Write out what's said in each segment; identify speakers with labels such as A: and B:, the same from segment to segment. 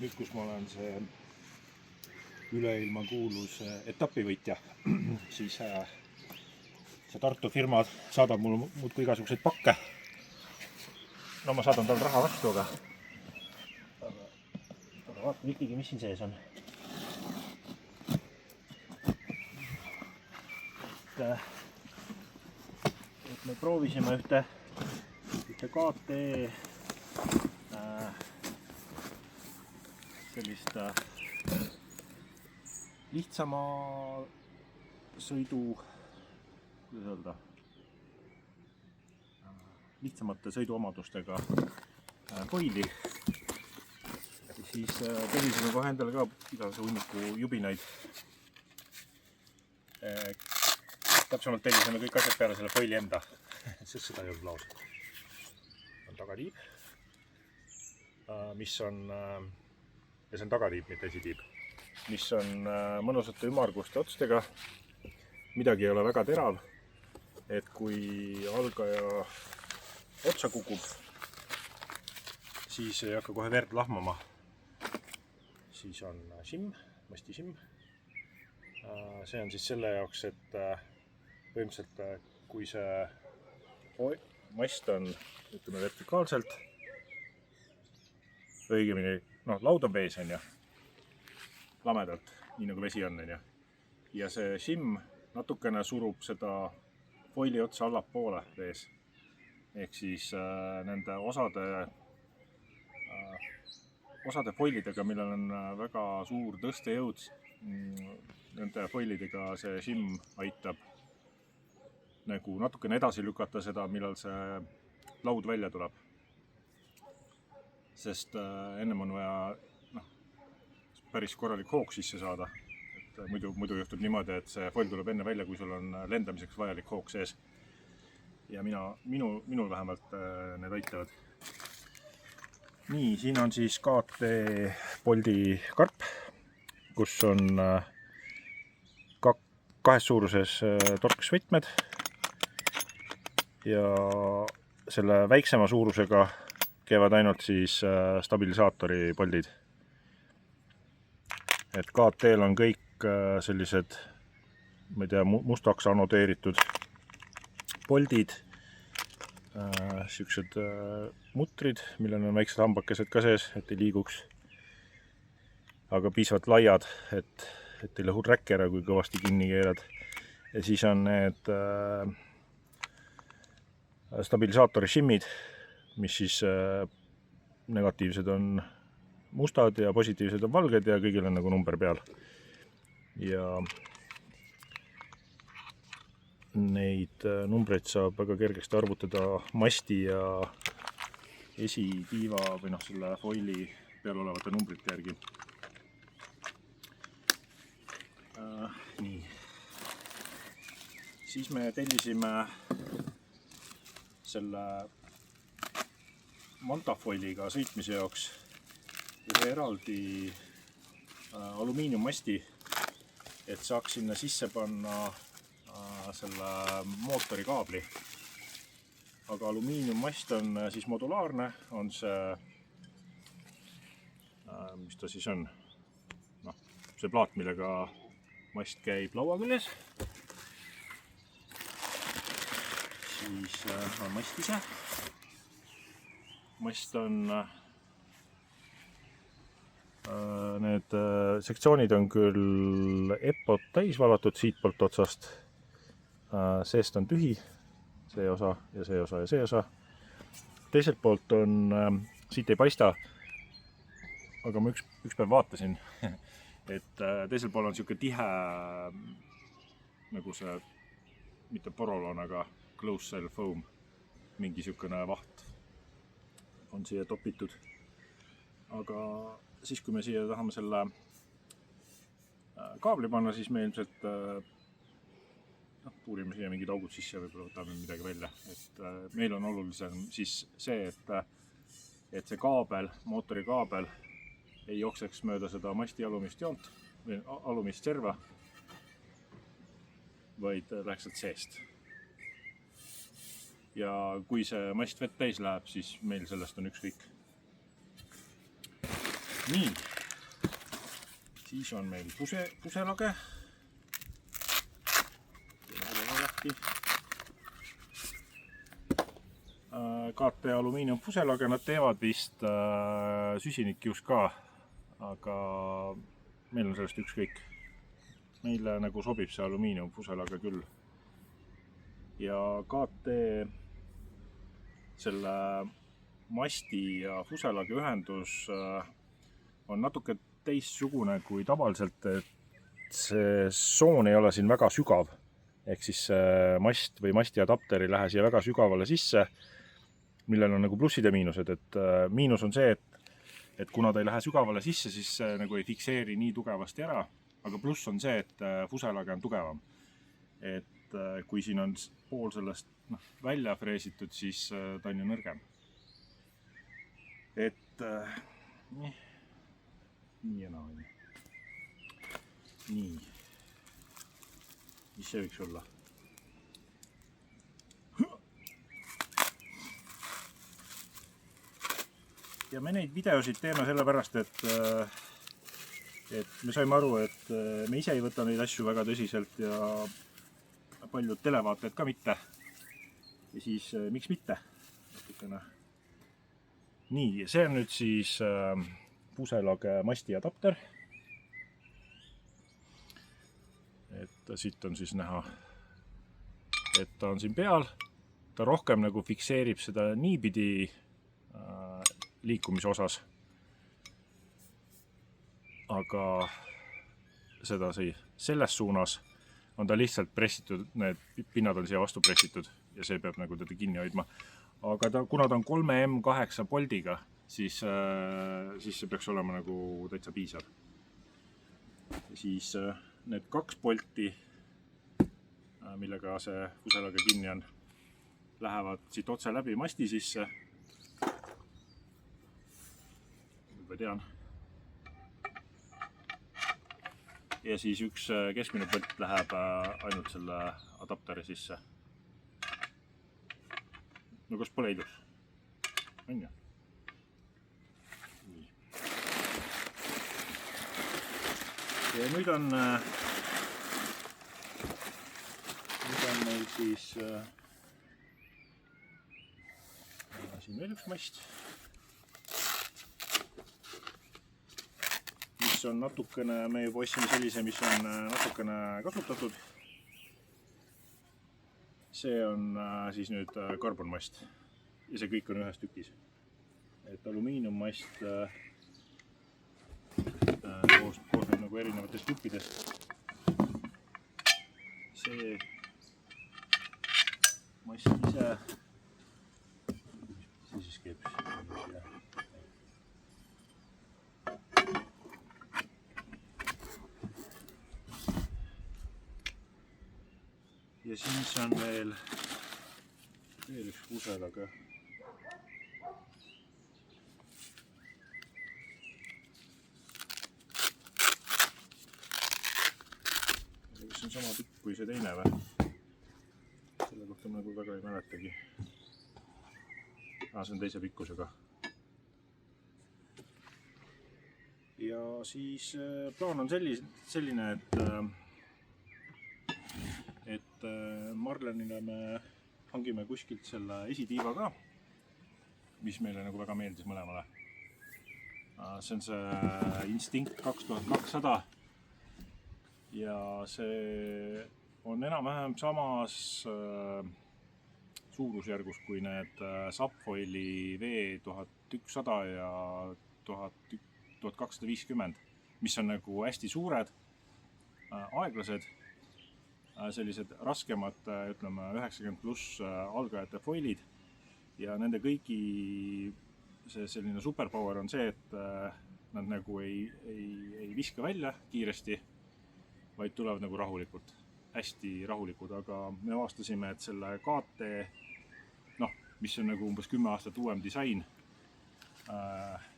A: nüüd, kus ma olen see üleilma kuulus etapivõitja, siis see Tartu firma saadab mulle muudkui igasuguseid pakke. No ma saadan tal raha vastu, aga vaatame ikkagi, mis siin sees on. Et me proovisime ühte KT sellist lihtsama sõidu, kuidas öelda, lihtsamate sõiduomadustega foili. Siis tellisime kohe endale ka igavese hunniku jubinaid. Täpsemalt tellisime kõik asjad peale selle foili enda, sest seda ei olnud laos. On tagatiib, mis on, ja see on tagatiib, mitte esitiib, mis on mõnusate ümarguste otstega. Midagi ei ole väga terav, et kui algaja otsa kukub, siis ei hakka kohe verd lahmama. Siis on šimm, masti šimm. See on siis selle jaoks, et põhimõtteliselt kui see mast on, ütleme, vertikaalselt, õigemini, laud on vees, on ju, lamedalt, nii nagu vesi on, ja see šimm natukene surub seda foili otsa allapoole vees. Ehk siis nende osade foilidega, millel on väga suur tõstejõud, nende foilidega see šimm aitab nagu natukene edasi lükata seda, millal see laud välja tuleb. Sest ennem on vaja päris korralik hoog sisse saada. Et muidu juhtub niimoodi, et see foil tuleb enne välja, kui sul on lendamiseks vajalik hoog sees. Ja minul vähemalt need aitavad. Nii, siin on siis KT Bolti karp, kus on kahes suuruses torksvõtmed ja selle väiksema suurusega käivad ainult siis stabilisaatori poldid. Et KT-l on kõik sellised, ma ei tea, mustaks annoteeritud poldid, siuksed mutrid, millel on väiksed hambakesed ka sees, et ei liiguks, aga piisavalt laiad, et ei lõhu räkki ära, kui kõvasti kinni keerad. Ja siis on need stabilisaatori šimmid, mis siis negatiivsed on mustad ja positiivsed on valged ja kõigil on nagu number peal. Ja neid numbreid saab väga kergesti arvutada masti ja esitiiva või selle foili peal olevate numbrite järgi. Nii. Siis me tellisime selle mantafoiliga sõitmise jaoks ühe eraldi alumiiniummasti, et saaks sinna sisse panna selle mootori kaabli. Aga alumiiniummast on siis modulaarne, on see, mis ta siis on, see plaat, millega mast käib laua küljes. Siis on mast ise. Mast on, need sektsioonid on küll EPO-t täis valatud siitpoolt otsast. Seest on tühi, see osa ja see osa ja see osa. Teiselt poolt on, siit ei paista, aga ma üks päev vaatasin, et teisel pool on siuke tihe, nagu see, mitte porolon, aga close cell foam, mingi siukene vaht on siia topitud. Aga siis, kui me siia tahame selle kaabli panna, siis me ilmselt puurime siia mingid augud sisse ja võib-olla võtame midagi välja. Et meil on olulisem siis see, et see kaabel, mootori kaabel ei jookseks mööda seda masti alumist joont või alumist serva, vaid läheks sealt seest. Ja kui see mast vett täis läheb, siis meil sellest on ükskõik. Nii. Siis on meil puselage. KT alumiiniumpuselage, nad teevad vist süsinikkiust ka, aga meil on sellest ükskõik. Meile nagu sobib see alumiiniumpuselage küll. Ja KT selle masti ja fuselage ühendus on natuke teistsugune kui tavaliselt, et see soon ei ole siin väga sügav. Ehk siis mast või masti adapter ei lähe siia väga sügavale sisse, millel on nagu plussid ja miinused. Et miinus on see, et kuna ta ei lähe sügavale sisse, siis nagu ei fikseeri nii tugevasti ära. Aga pluss on see, et fuselage on tugevam. Et kui siin on pool sellest välja freesitud, siis ta on ju nõrgem. Et nii ja naa. Nii. Mis see võiks olla? Ja me neid videosid teeme sellepärast, et me saime aru, et me ise ei võta neid asju väga tõsiselt ja paljud televaatajad ka mitte. Ja siis miks mitte? Nii, see on nüüd siis puselage masti adapter. Et siit on siis näha, et ta on siin peal. Ta rohkem nagu fikseerib seda niipidi liikumise osas. Aga selles suunas on ta lihtsalt pressitud, need pinnad on siia vastu pressitud ja see peab nagu teda kinni hoidma. Aga kuna ta on 3M8 boldiga, siis see peaks olema nagu täitsa piisav. Ja siis need 2 bolti, millega see fuselage kinni on, lähevad siit otse läbi masti sisse. Juba tean. Ja siis üks keskmine bolt läheb ainult selle adapteri sisse. No kas pole ilus? On ju? Nii. Ja nüüd on meil siis siin veel üks mast, mis on natukene, me juba ostsime sellise, mis on natukene kasutatud. See on siis nüüd karbonmast ja see kõik on ühes tükis. Et alumiiniummast koosneb nagu erinevatest tükkidest. See mast ise, see siis käib siia. Ja siis on veel üks puselage. Kas on sama pikk kui see teine või? Selle kohta nagu väga ei mäletagi. See on teise pikkusega. Ja siis plaan on selline, et Marlenile me hangime kuskilt selle esitiiva ka, mis meile nagu väga meeldis mõlemale. See on see Instinct 2200 ja see on enam-vähem samas suurusjärgus kui need Subfoili V1100 ja 1250, mis on nagu hästi suured, aeglased, sellised raskemad, ütleme 90+ algajate foilid ja nende kõigi selline superpower on see, et nad nagu ei viska välja kiiresti, vaid tulevad nagu rahulikult, hästi rahulikud, aga me avastasime, et selle KT, mis on nagu umbes 10 aastat uuem disain,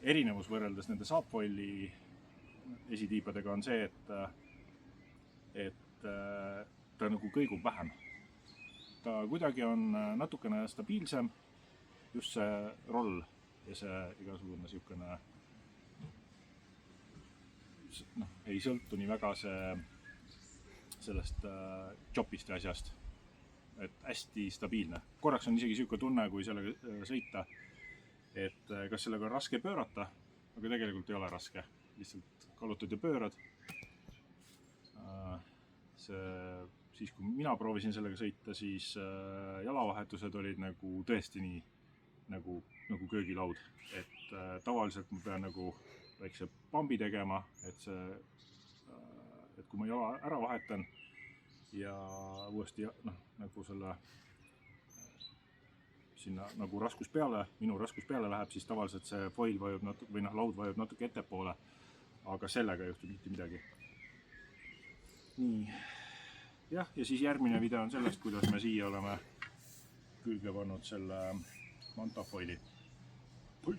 A: erinevus võrreldes nende Subfoili esitiibadega on see, et ta nagu kõigub vähem. Ta kuidagi on natukene stabiilsem, just see roll ja see igasugune ei sõltu nii väga sellest jopist ja asjast. Et hästi stabiilne. Korraks on isegi siuke tunne, kui sellega sõita, et kas sellega on raske pöörata, aga tegelikult ei ole raske. Lihtsalt kallutad ja pöörad. Siis kui mina proovisin sellega sõita, siisjalavahetused olid nagu tõesti nii nagu köögilaud. Et tavaliselt ma pean nagu väikse pambi tegema, et kui ma jala ära vahetan ja uuesti nagu selle sinna nagu minu raskus peale läheb, siis tavaliselt see foil vajub või laud vajub natuke ettepoole, aga sellega ei juhtu mitte midagi. Nii. Jah, ja siis järgmine video on sellest, kuidas me siia oleme külge pannud selle Mantafoili. Pull!